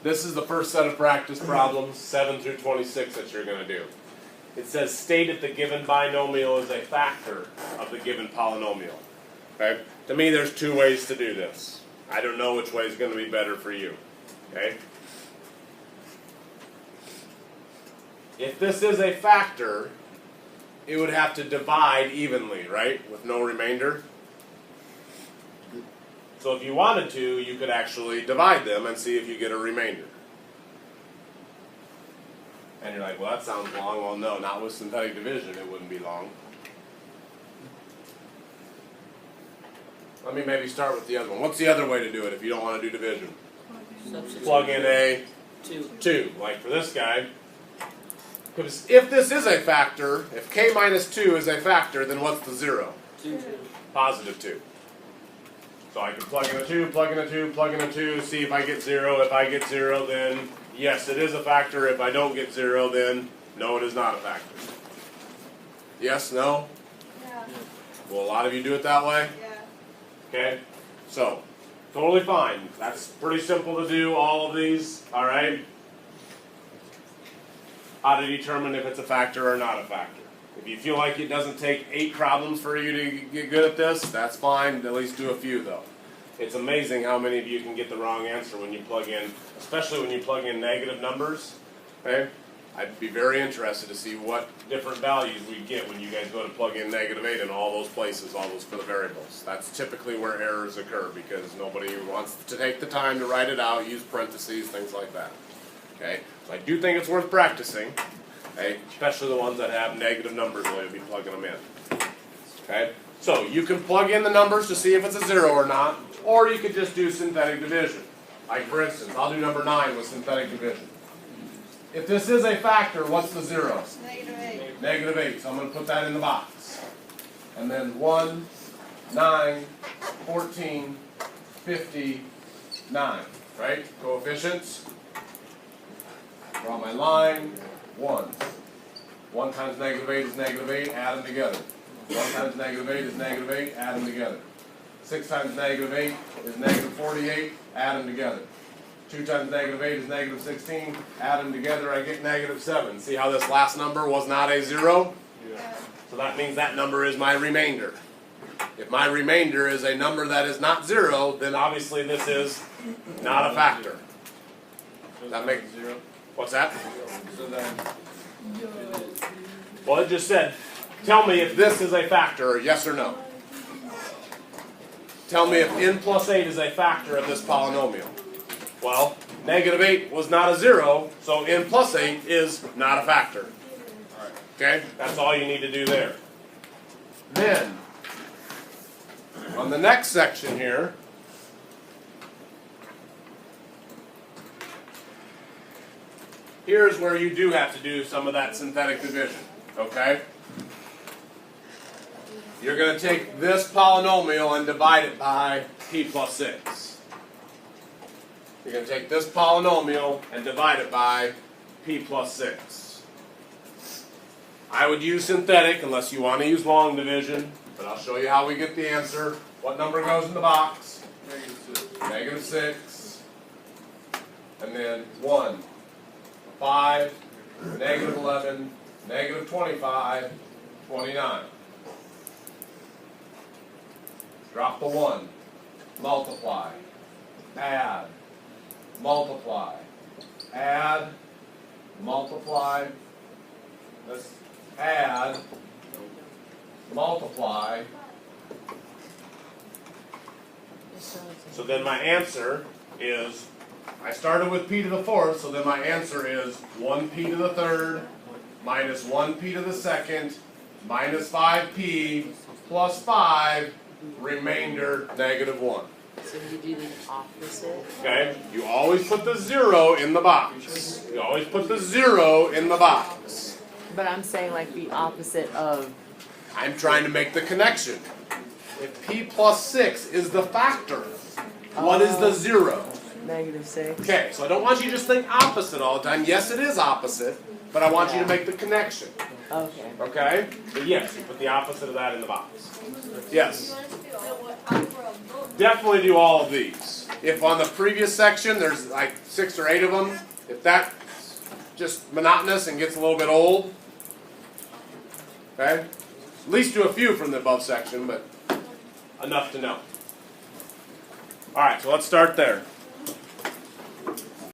This is the first set of practice problems, 7 through 26, that you're going to do. It says state if the given binomial is a factor of the given polynomial. Okay? To me, there's two ways to do this. I don't know which way is going to be better for you. Okay? If this is a factor, it would have to divide evenly, right? With no remainder. So if you wanted to, you could actually divide them and see if you get a remainder. And you're like, well, that sounds long. Well, no, not with synthetic division, it wouldn't be long. Let me maybe start with the other one. What's the other way to do it if you don't want to do division? Plug in a 2, like for this guy. Because if this is a factor, if k minus 2 is a factor, then what's the 0? 2. Positive 2. So I can plug in a 2, plug in a 2, plug in a 2, see if I get 0. If I get 0, then yes, it is a factor. If I don't get 0, then no, it is not a factor. Yes, no? Yeah. Will a lot of you do it that way? Yeah. Okay? So, totally fine. That's pretty simple to do, all of these, all right? How to determine if it's a factor or not a factor. If you feel like it doesn't take 8 problems for you to get good at this, that's fine. At least do a few, though. It's amazing how many of you can get the wrong answer when you plug in, especially when you plug in negative numbers. Okay? I'd be very interested to see what different values we get when you guys go to plug in -8 in all those places, all those for the variables. That's typically where errors occur because nobody wants to take the time to write it out, use parentheses, things like that. Okay? So I do think it's worth practicing. Okay? Especially the ones that have negative numbers where you'll be plugging them in. Okay? So you can plug in the numbers to see if it's a 0 or not, or you could just do synthetic division. Like for instance, I'll do number 9 with synthetic division. If this is a factor, what's the 0? -8. -8. So I'm going to put that in the box. And then 1, 9, 14, 50, 9. Right? Coefficients. Draw my line. 1. 1 times -8 is -8. Add them together. 1 times -8 is -8. Add them together. 6 times -8 is -48. Add them together. 2 times -8 is -16. Add them together, I get -7. See how this last number was not a 0? Yeah. So that means that number is my remainder. If my remainder is a number that is not 0, then obviously this is not a factor. That makes 0. What's that? So then, Well, it just said, tell me if this is a factor, yes or no. Tell me if n plus 8 is a factor of this polynomial. Well, -8 was not a 0, so n plus 8 is not a factor. Okay? That's all you need to do there. Then, on the next section here, here's where you do have to do some of that synthetic division. Okay? You're going to take this polynomial and divide it by p plus 6. You're going to take this polynomial and divide it by p plus 6. I would use synthetic unless you want to use long division, but I'll show you how we get the answer. What number goes in the box? -6. And then 1, 5, -11, -25, 29. Drop the 1. Multiply. Add. Multiply. Add. Multiply. Let's add. Multiply. So then my answer is, I started with p to the 4th, so then my answer is 1p to the 3rd minus 1p to the 2nd minus 5p plus 5, remainder -1. So you do the opposite? Okay? You always put the 0 in the box. You always put the 0 in the box. But I'm saying like the opposite of... I'm trying to make the connection. If p plus 6 is the factor, what is the 0? -6. Okay, so I don't want you to just think opposite all the time. Yes, it is opposite, but I want you to make the connection. Okay. Okay? But yes, you put the opposite of that in the box. Yes. Definitely do all of these. If on the previous section there's like 6 or 8 of them, if that's just monotonous and gets a little bit old, okay, at least do a few from the above section, but enough to know. All right, so let's start there.